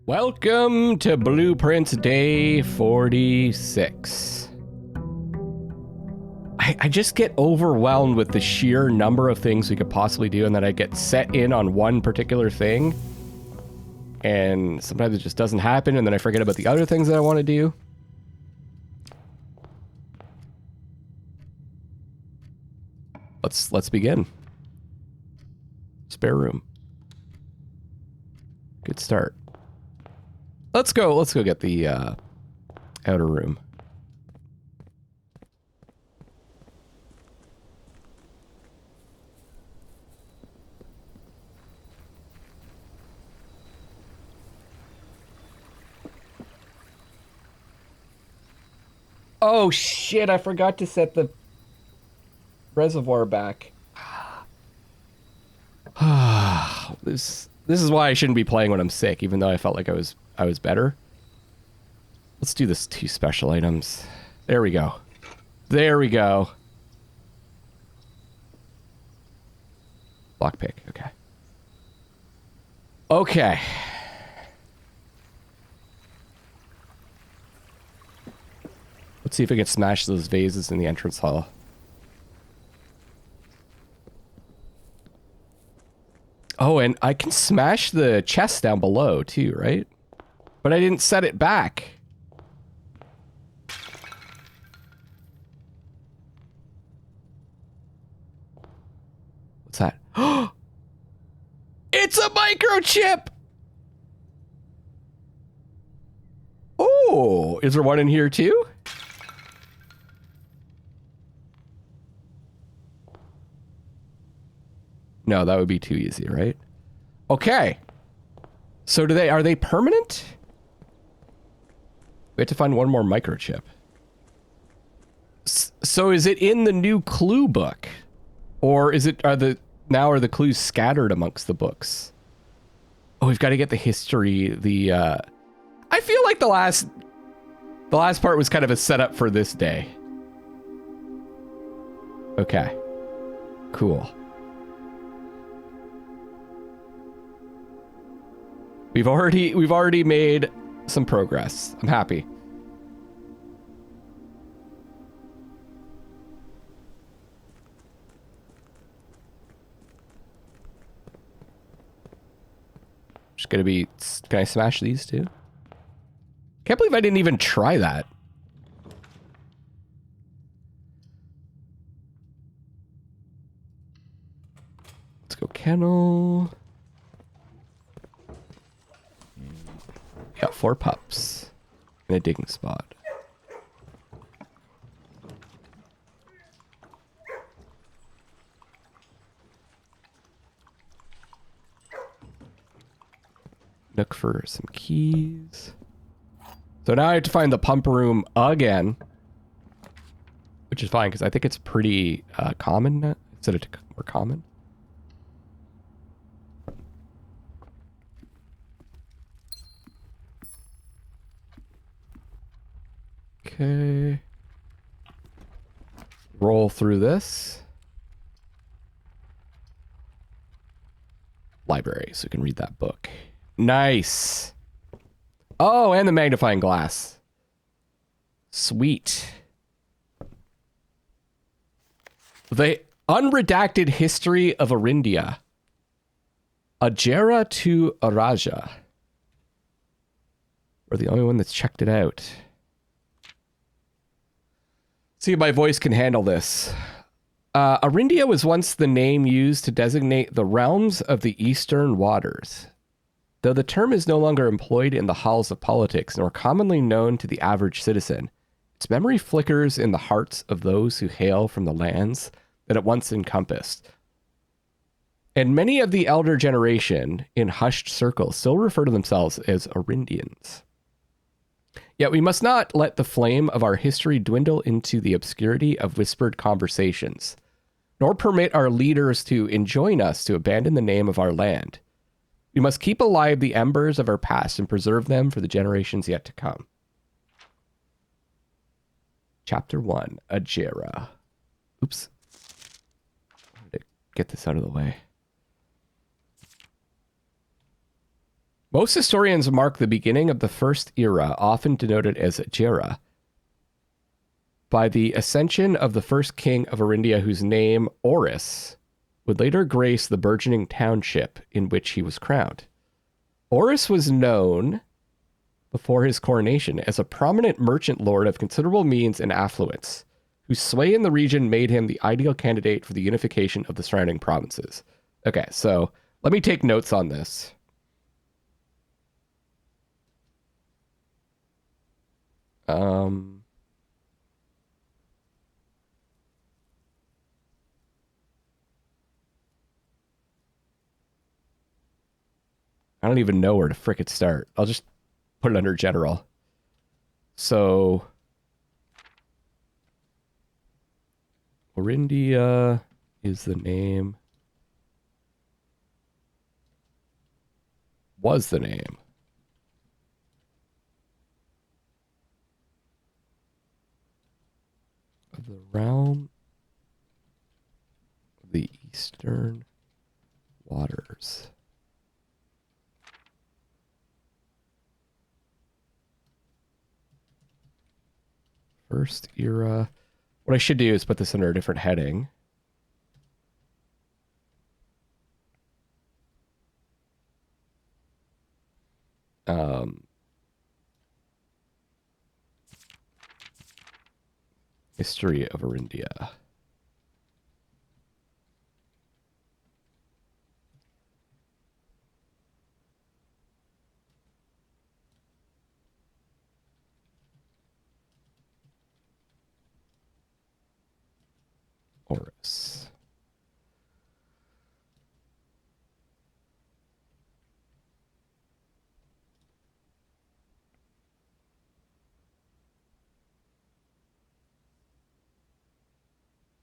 Welcome to Blueprints Day 46. I just get overwhelmed with the sheer number of things we could possibly do, and then I get set in on one particular thing. And sometimes it just doesn't happen, and then I forget about the other things that I want to do. Let's begin. Spare room. Good start. Let's go get the outer room. Oh shit, I forgot to set the reservoir back. This is why I shouldn't be playing when I'm sick, even though I felt like I was better. Let's do this 2 special items. There we go. There we go. Lockpick, okay. Okay. Let's see if I can smash those vases in the entrance hall. Oh, and I can smash the chest down below too, right? But I didn't set it back. What's that? It's a microchip! Oh, is there one in here too? No, that would be too easy, right? Okay. So are they permanent? We have to find one more microchip. So is it in the new clue book? Or are the clues scattered amongst the books? Oh, we've got to get the history, I feel like the last part was kind of a setup for this day. Okay. Cool. We've already made some progress. I'm happy. Just gonna be... Can I smash these too? Can't believe I didn't even try that. Let's go kennel. Got 4 pups and a digging spot. Look for some keys. So now I have to find the pump room again, which is fine because I think it's pretty common now. Is it more common? Okay. Roll through this. Library, so we can read that book. Nice. Oh, and the magnifying glass. Sweet. The unredacted history of Arindia. Ajera to Araja. We're the only one that's checked it out. See if my voice can handle this. Arindia was once the name used to designate the realms of the eastern waters. Though the term is no longer employed in the halls of politics, nor commonly known to the average citizen, its memory flickers in the hearts of those who hail from the lands that it once encompassed. And many of the elder generation, in hushed circles, still refer to themselves as Arindians. Yet we must not let the flame of our history dwindle into the obscurity of whispered conversations, nor permit our leaders to enjoin us to abandon the name of our land. We must keep alive the embers of our past and preserve them for the generations yet to come. Chapter 1, Ajera. Oops. I wanted to get this out of the way. Most historians mark the beginning of the first era, often denoted as Jera, by the ascension of the first king of Arindia, whose name, Oris, would later grace the burgeoning township in which he was crowned. Oris was known before his coronation as a prominent merchant lord of considerable means and affluence, whose sway in the region made him the ideal candidate for the unification of the surrounding provinces. Okay, so let me take notes on this. I don't even know where to frickin' start. I'll just put it under general. So, Arindia is the name. Was the name. Of the realm of the eastern waters. First era. What I should do is put this under a different heading. History of Arindia. Oris.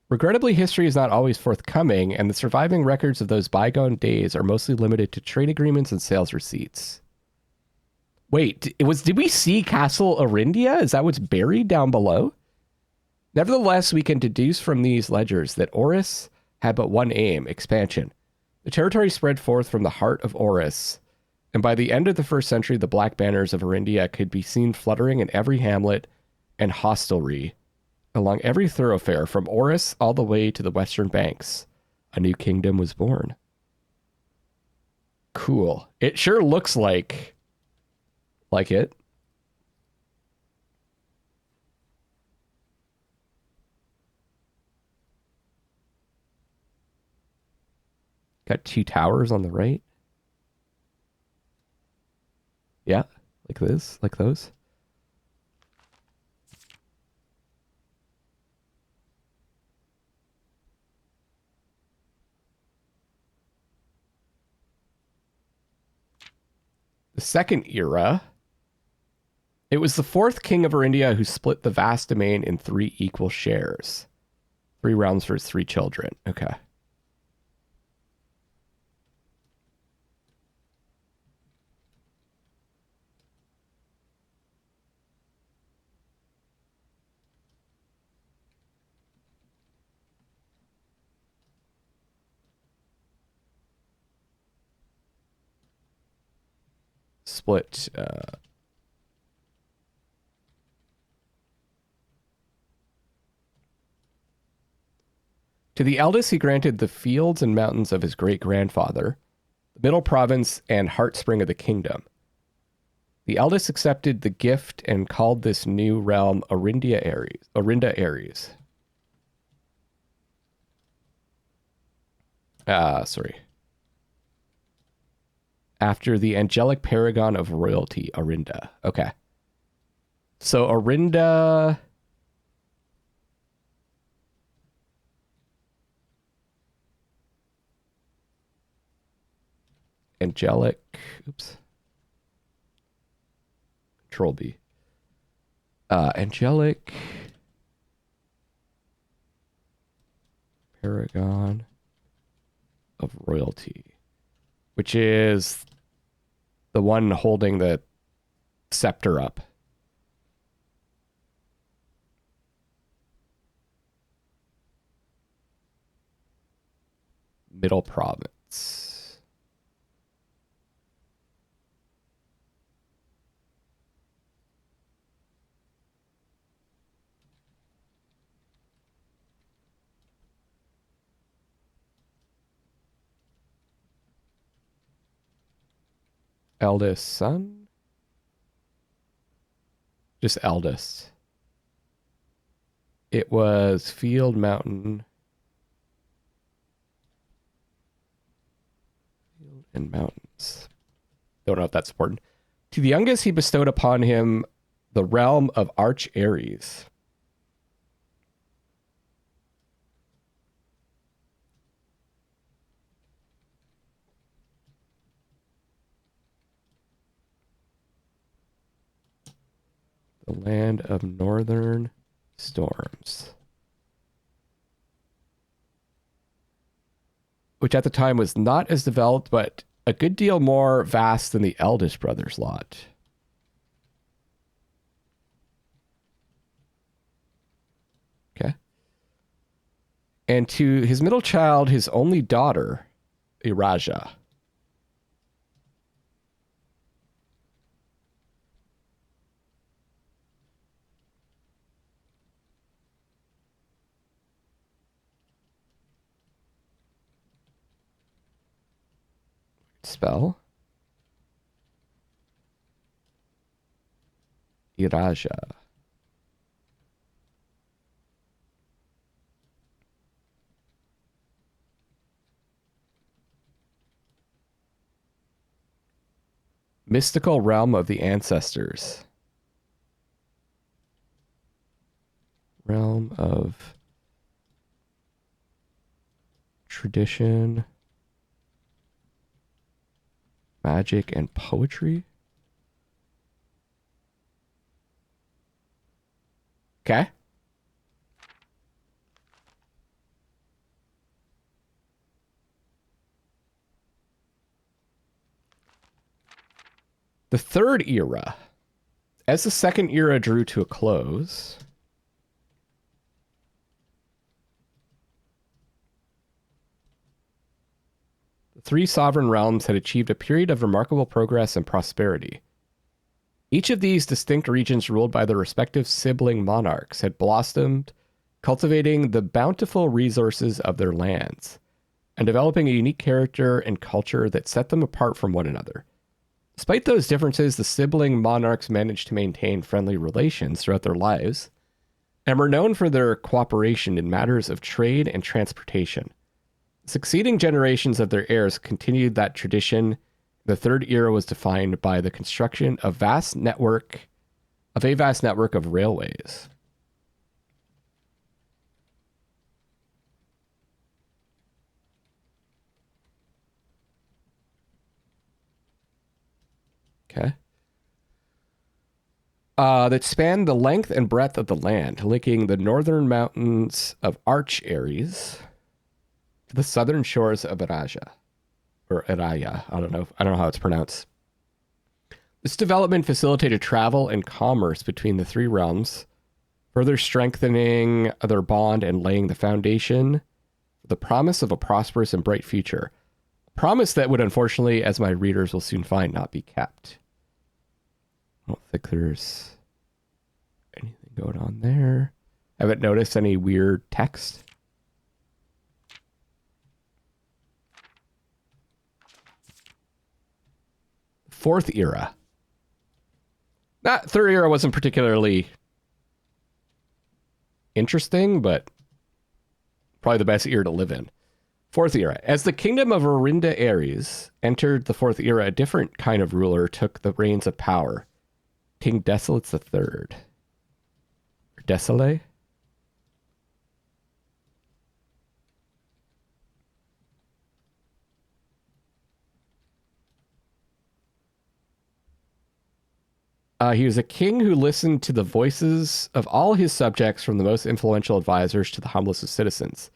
Regrettably, history is not always forthcoming, and the surviving records of those bygone days are mostly limited to trade agreements and sales receipts. Wait, did we see Castle Arindia? Is that what's buried down below? Nevertheless, we can deduce from these ledgers that Oris had but one aim, expansion. The territory spread forth from the heart of Oris, and by the end of the first century, the black banners of Arindia could be seen fluttering in every hamlet and hostelry along every thoroughfare from Oris all the way to the western banks. A new kingdom was born. Cool. It sure looks like it. Got two towers on the right. Yeah, like this, like those. The second era. It was the fourth king of Arindia who split the vast domain in 3 equal shares. 3 realms for his 3 children. Okay. Split. To the eldest, he granted the fields and mountains of his great-grandfather, the middle province and heartspring of the kingdom. The eldest accepted the gift and called this new realm Arindia Aries. Sorry. After the angelic paragon of royalty, Arinda. Okay. So Arinda... Angelic... Oops. Control B. Angelic... Paragon of royalty. Which is the one holding the scepter up. Middle province. Eldest son? Just eldest. It was Field Mountain. Field and Mountains. Don't know if that's important. To the youngest, he bestowed upon him the realm of Arch Ares. The land of northern storms. Which at the time was not as developed, but a good deal more vast than the eldest brother's lot. Okay. And to his middle child, his only daughter, Iraja. Spell. Iraja. Mystical realm of the ancestors. Realm of tradition, magic, and poetry. Okay. The third era. As the second era drew to a close, the three sovereign realms had achieved a period of remarkable progress and prosperity. Each of these distinct regions, ruled by their respective sibling monarchs, had blossomed, cultivating the bountiful resources of their lands, and developing a unique character and culture that set them apart from one another. Despite those differences, the sibling monarchs managed to maintain friendly relations throughout their lives, and were known for their cooperation in matters of trade and transportation. Succeeding generations of their heirs continued that tradition. The third era was defined by the construction of a vast network of railways. Okay. That spanned the length and breadth of the land, linking the northern mountains of Arch Ares to the southern shores of Araja. Or Araya. I don't know how it's pronounced. This development facilitated travel and commerce between the three realms, further strengthening their bond and laying the foundation for the promise of a prosperous and bright future. A promise that would, unfortunately, as my readers will soon find, not be kept. I don't think there's anything going on there. I haven't noticed any weird text. Fourth era. That third era wasn't particularly interesting, but probably the best era to live in. Fourth era. As the kingdom of Arindia Ares entered the fourth era, a different kind of ruler took the reins of power. King Desolates III. Or Desolate? He was a king who listened to the voices of all his subjects, from the most influential advisors to the humblest of citizens.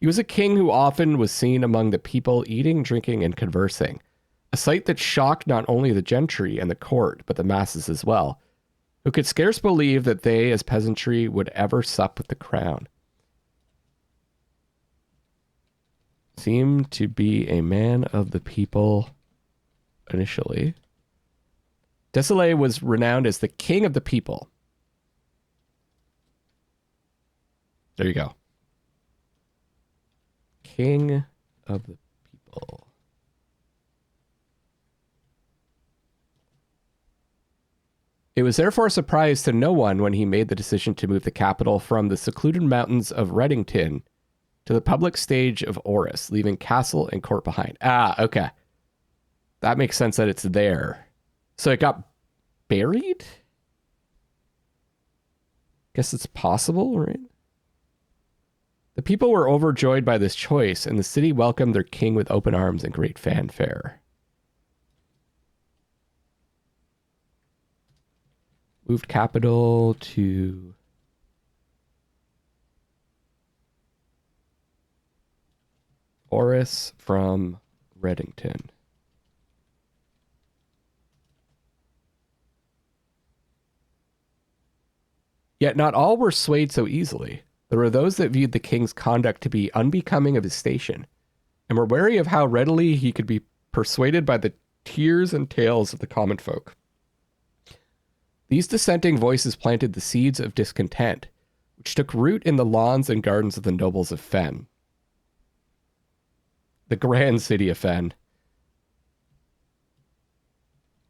He was a king who often was seen among the people eating, drinking, and conversing, a sight that shocked not only the gentry and the court, but the masses as well, who could scarce believe that they, as peasantry, would ever sup with the crown. Seemed to be a man of the people initially. Desolate was renowned as the king of the people. There you go. King of the people. It was therefore a surprise to no one when he made the decision to move the capital from the secluded mountains of Reddington to the public stage of Oris, leaving castle and court behind. Ah, okay. That makes sense that it's there. So it got buried? Guess it's possible, right? The people were overjoyed by this choice, and the city welcomed their king with open arms and great fanfare. Moved capital to Oris from Reddington. Yet not all were swayed so easily. There were those that viewed the king's conduct to be unbecoming of his station, and were wary of how readily he could be persuaded by the tears and tales of the common folk. These dissenting voices planted the seeds of discontent, which took root in the lawns and gardens of the nobles of Fen. The grand city of Fen.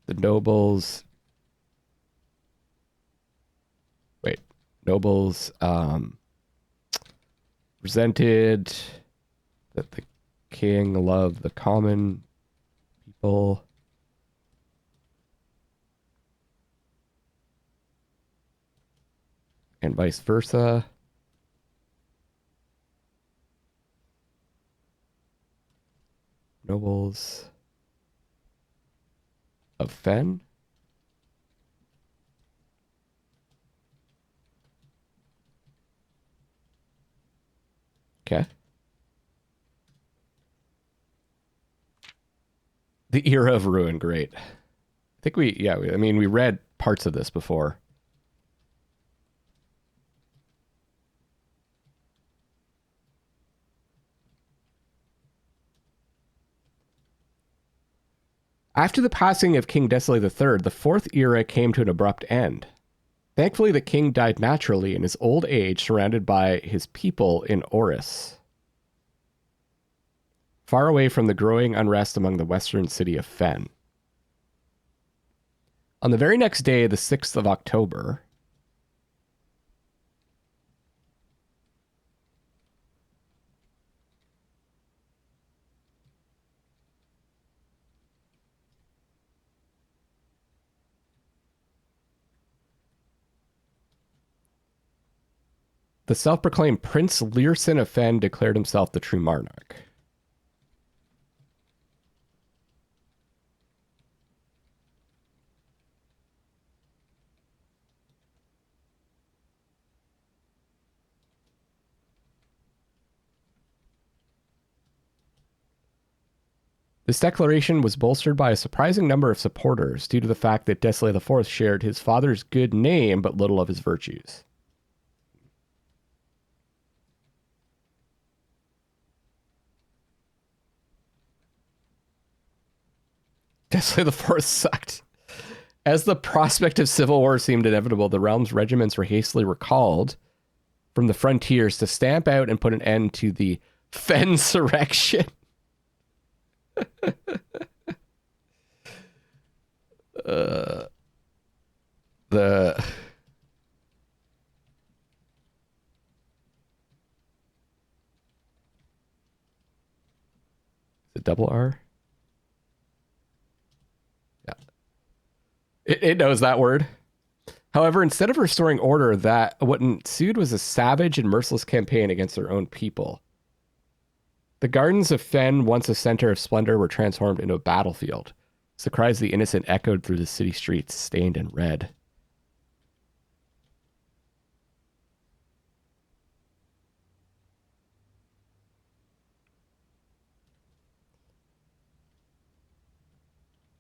The nobles... Nobles resented that the king loved the common people. And vice versa. Nobles of Fen. Okay. The era of ruin, great. I think we read parts of this before. After the passing of King Desolate III, the fourth era came to an abrupt end. Thankfully, the king died naturally in his old age, surrounded by his people in Oris, far away from the growing unrest among the western city of Fen. On the very next day, the 6th of October, the self-proclaimed Prince Learson of Fen declared himself the true monarch. This declaration was bolstered by a surprising number of supporters due to the fact that Desolate IV shared his father's good name but little of his virtues. Desolate IV sucked. As the prospect of civil war seemed inevitable, the realm's regiments were hastily recalled from the frontiers to stamp out and put an end to the Fensurrection. The double R? Yeah. It knows that word. However, instead of restoring order, what ensued was a savage and merciless campaign against their own people. The gardens of Fen, once a center of splendor, were transformed into a battlefield. As the cries of the innocent echoed through the city streets, stained in red.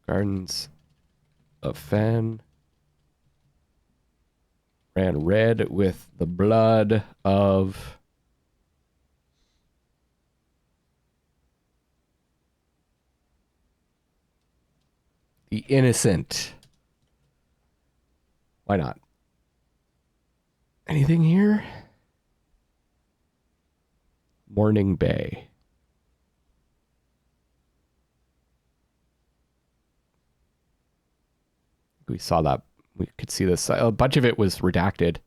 Gardens of Fen ran red with the blood of the innocent. Why not? Anything here? Morning Bay. We saw that We could see this. A bunch of it was redacted.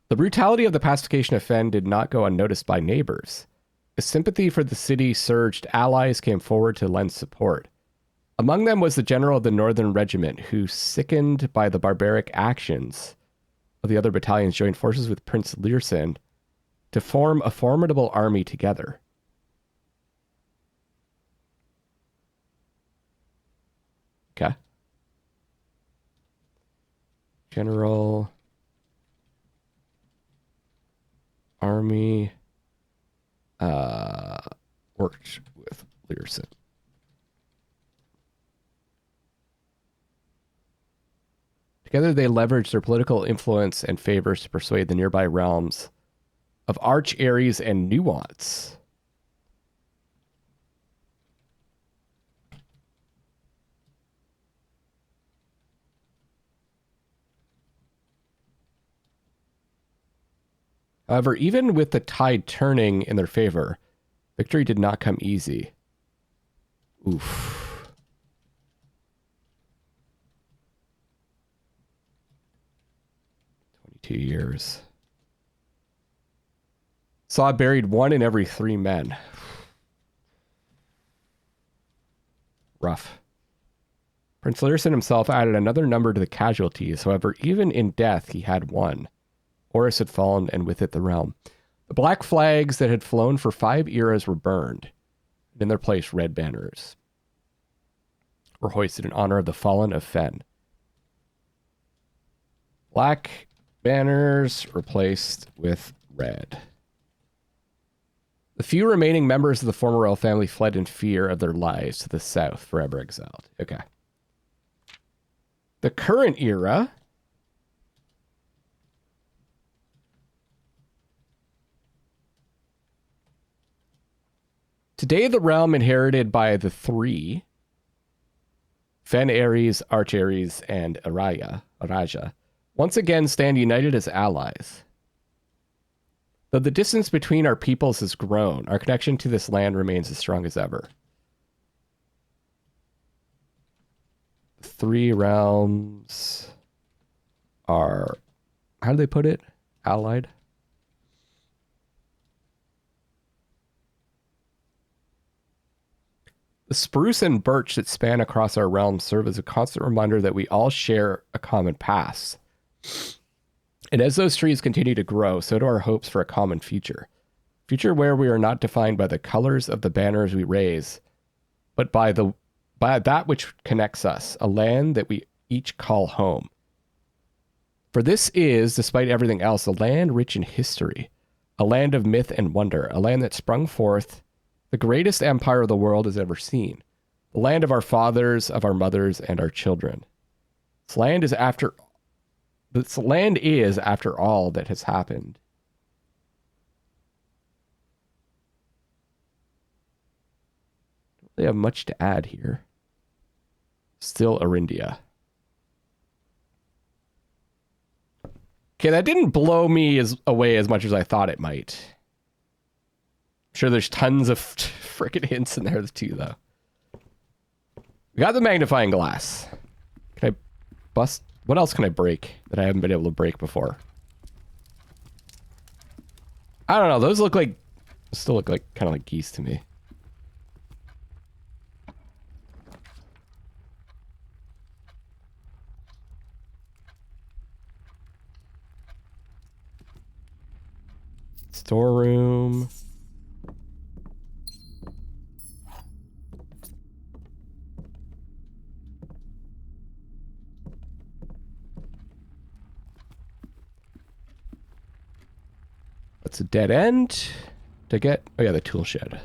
The brutality of the pacification of Fen did not go unnoticed by neighbors. As sympathy for the city surged, allies came forward to lend support. Among them was the general of the Northern Regiment, who, sickened by the barbaric actions of the other battalions, joined forces with Prince Learson to form a formidable army together. Okay. General Army worked with Learson. Together they leveraged their political influence and favors to persuade the nearby realms of Arch, Ares, and Nuance. However, even with the tide turning in their favor, victory did not come easy. Oof. Years. Saw buried 1 in every 3 men. Rough. Prince Learson himself added another number to the casualties. However, even in death, he had 1. Horus had fallen, and with it the realm. The black flags that had flown for 5 eras were burned. And in their place, red banners were hoisted in honor of the fallen of Fen. Black banners replaced with red. The few remaining members of the former royal family fled in fear of their lives to the south, forever exiled. Okay. The current era. Today, the realm inherited by the 3, Fen, Ares, Arch Ares, and Araja, once again stand united as allies. Though the distance between our peoples has grown, our connection to this land remains as strong as ever. 3 realms are, how do they put it? Allied? The spruce and birch that span across our realms serve as a constant reminder that we all share a common past. And as those trees continue to grow, so do our hopes for a common future. Future where we are not defined by the colors of the banners we raise, but by that which connects us, a land that we each call home. For this is, despite everything else, a land rich in history, a land of myth and wonder, a land that sprung forth the greatest empire the world has ever seen, the land of our fathers, of our mothers, and our children. This land is, after all that has happened. Don't really have much to add here. Still Arindia. Okay, that didn't blow me away as much as I thought it might. I'm sure there's tons of freaking hints in there too, though. We got the magnifying glass. Can I bust? What else can I break that I haven't been able to break before? I don't know. Those still look like kind of like geese to me. Storeroom. That's a dead end. To get, oh yeah, the tool shed.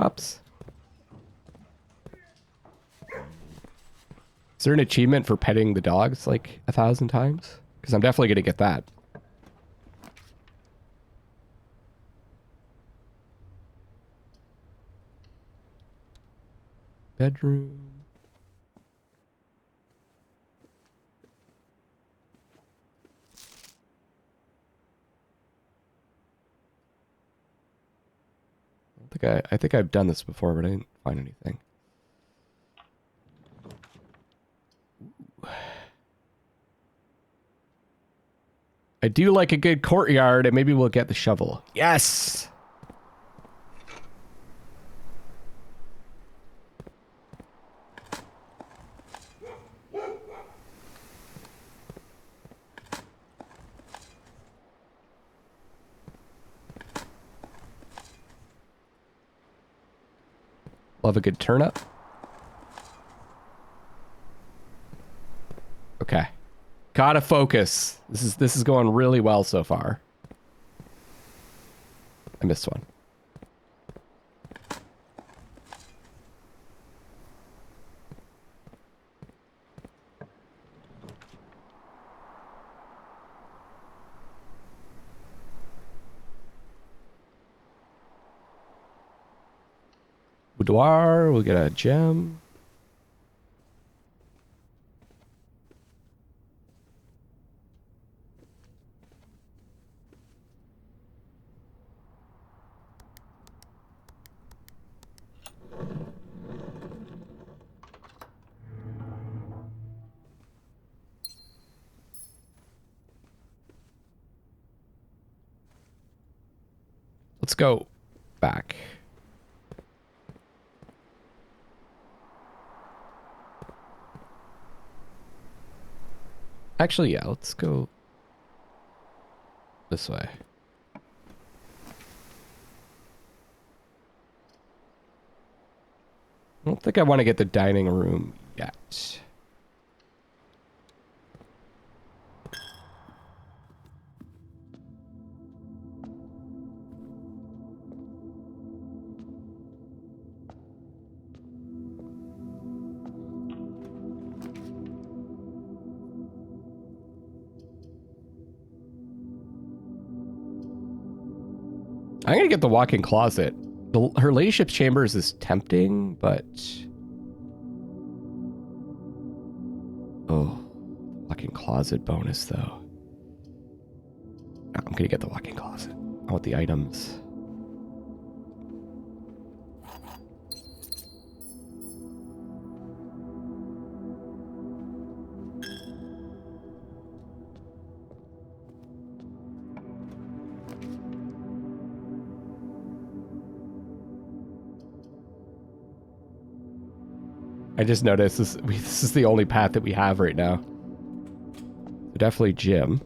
Oops. Is there an achievement for petting the dogs like 1,000 times? Because I'm definitely going to get that. Bedroom. I think I've done this before, but I didn't find anything. I do like a good courtyard, and maybe we'll get the shovel. Yes! Love a good turnip. Okay. Gotta focus. This is going really well so far. I missed one. Boudoir, we'll get a gem. Let's go back. Actually, yeah, let's go this way. I don't think I want to get the dining room yet. I'm gonna get the walk-in closet. Her ladyship's chambers is tempting, but... Oh, walk-in closet bonus, though. No, I'm gonna get the walk-in closet. I want the items. I just noticed this is the only path that we have right now. Definitely gym.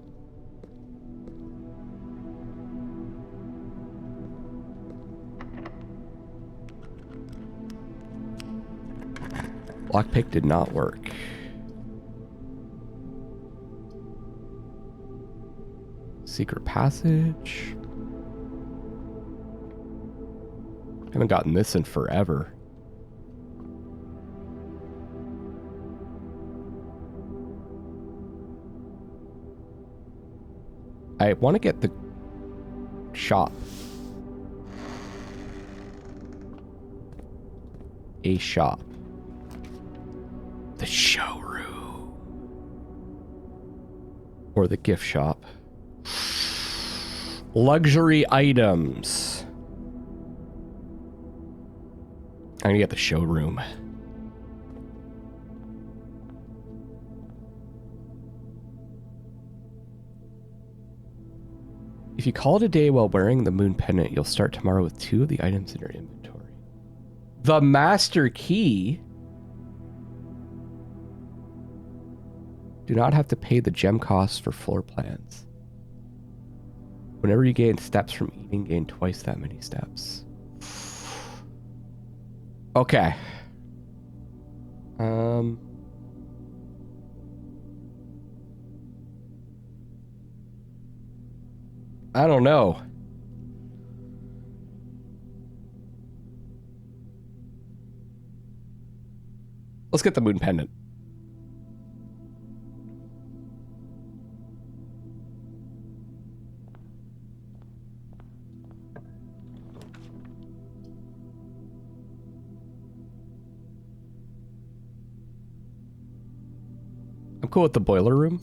Lockpick did not work. Secret passage. Haven't gotten this in forever. I want to get the shop. A shop. The showroom. Or the gift shop. Luxury items. I'm gonna get the showroom. If you call it a day while wearing the moon pendant, you'll start tomorrow with 2 of the items in your inventory. The master key? Do not have to pay the gem costs for floor plans. Whenever you gain steps from eating, gain twice that many steps. Okay. I don't know. Let's get the moon pendant. I'm cool with the boiler room.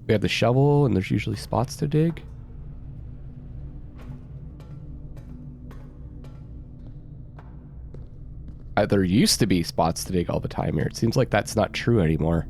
We have the shovel, and there's usually spots to dig. There used to be spots to dig all the time here. It seems like that's not true anymore.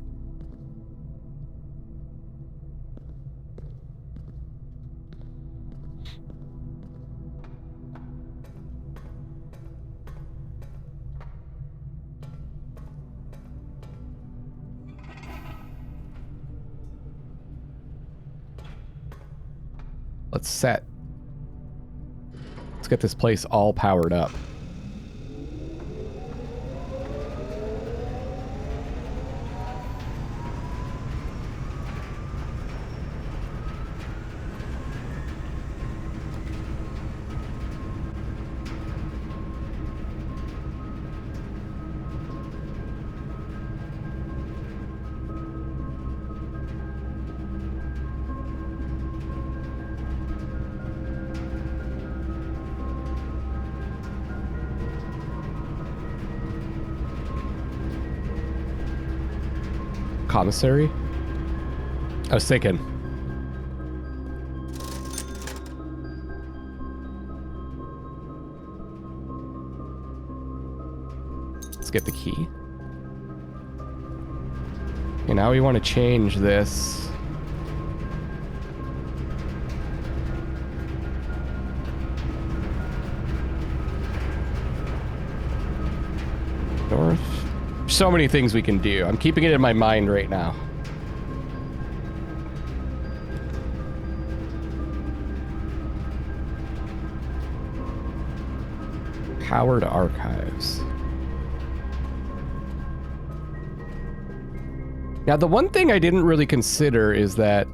Let's set. Let's get this place all powered up. Commissary? I was thinking. Let's get the key. Okay, now we want to change this. North. So many things we can do. I'm keeping it in my mind right now. Powered archives. Now, the one thing I didn't really consider is that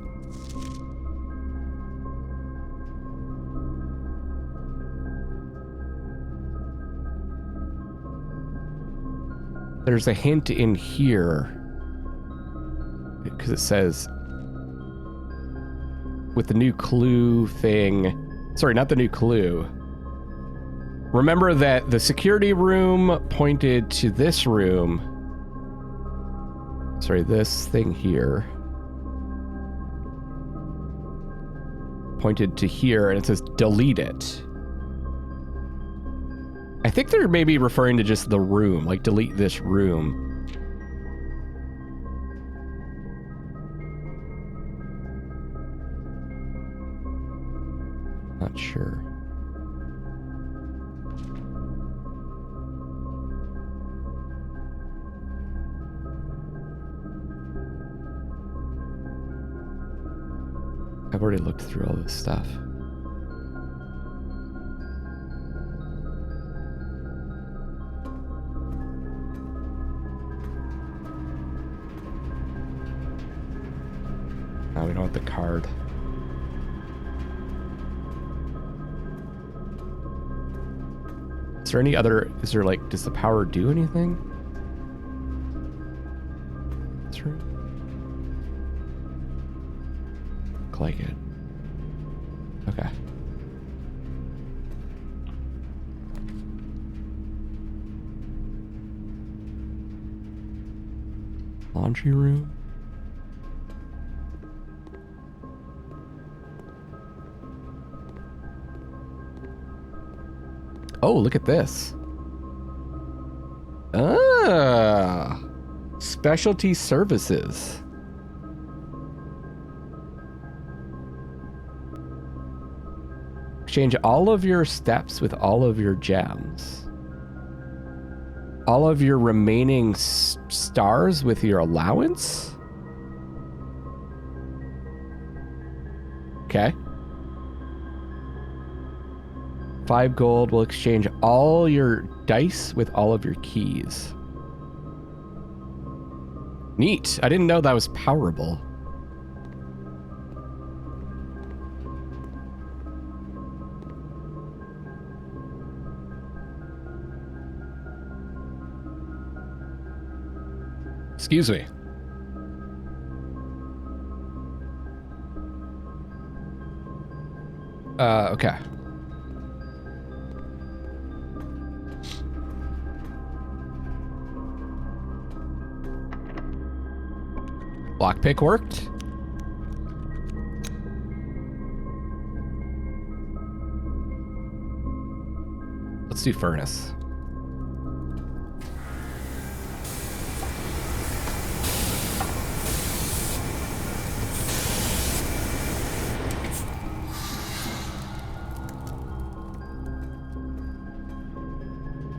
there's a hint in here because it says with the new clue thing. Sorry, not the new clue. Remember that the security room pointed to this room. Sorry, this thing here pointed to here, and it says delete it. I think they're maybe referring to just the room, like delete this room. Not sure. I've already looked through all this stuff. No, we don't want the card. Is there any other... Is there like... Does the power do anything? That's right. Look like it. Okay. Laundry room? Oh, look at this. Ah, specialty services. Exchange all of your steps with all of your gems. All of your remaining stars with your allowance? Okay. 5 gold will exchange all your dice with all of your keys. Neat. I didn't know that was powerable. Excuse me. Okay. Lockpick worked. Let's do furnace.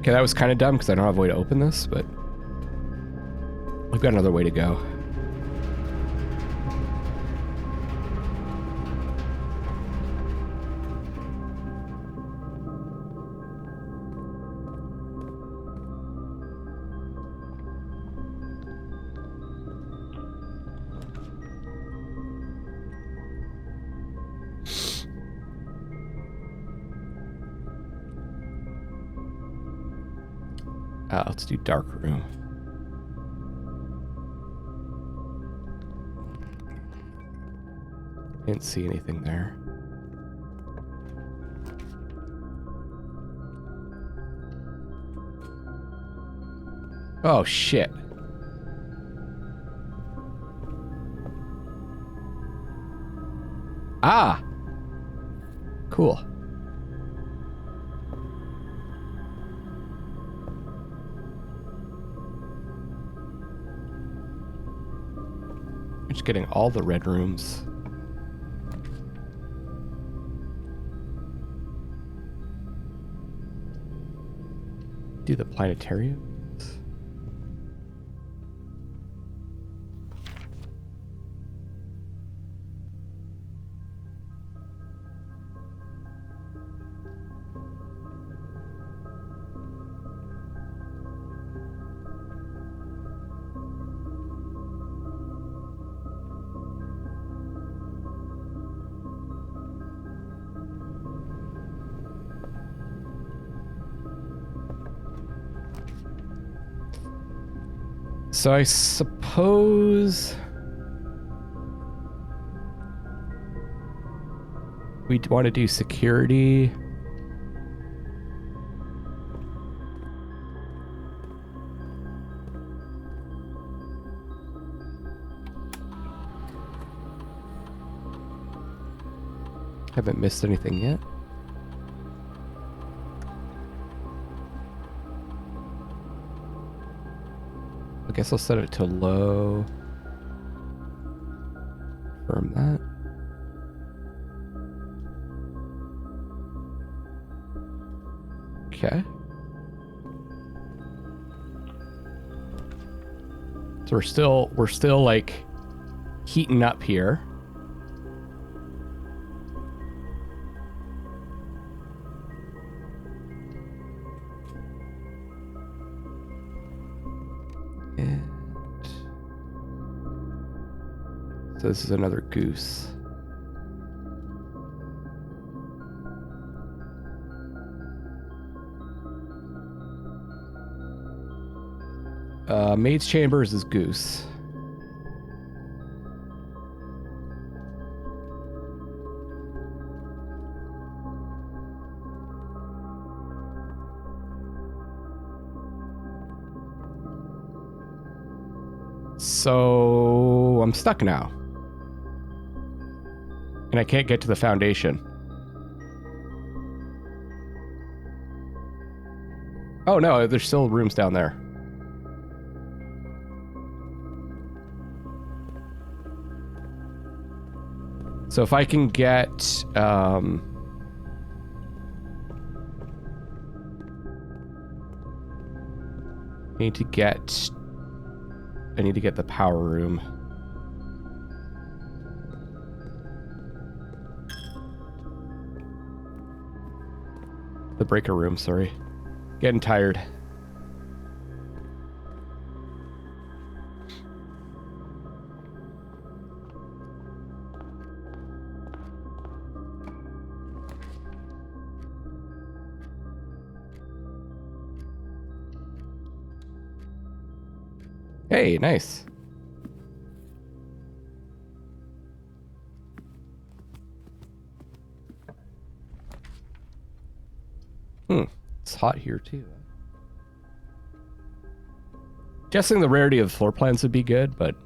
Okay, that was kind of dumb because I don't have a way to open this, but we've got another way to go. Let's do dark room. Didn't see anything there. Oh, shit. Ah! Cool. Just getting all the red rooms. Do the planetarium. So I suppose we'd want to do security. Haven't missed anything yet. I guess I'll set it to low. Confirm that. Okay. So we're still like heating up here. So this is another goose. Maid's Chambers is goose. So I'm stuck now. And I can't get to the foundation. Oh no, there's still rooms down there. So if I can get, I need to get the power room. The breaker room, sorry. Getting tired. Hey, nice. It's hot here too. Guessing the rarity of floor plans would be good, but...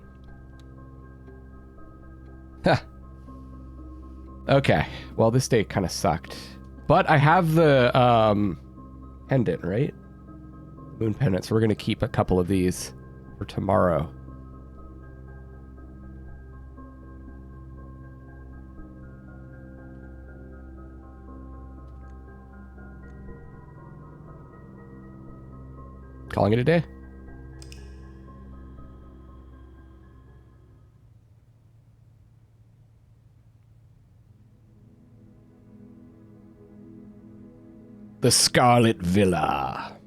Huh. Okay, well this day kind of sucked. But I have the pendant, right? Moon pendant, so we're gonna keep a couple of these for tomorrow. Calling it a day. The Scarlet Villa.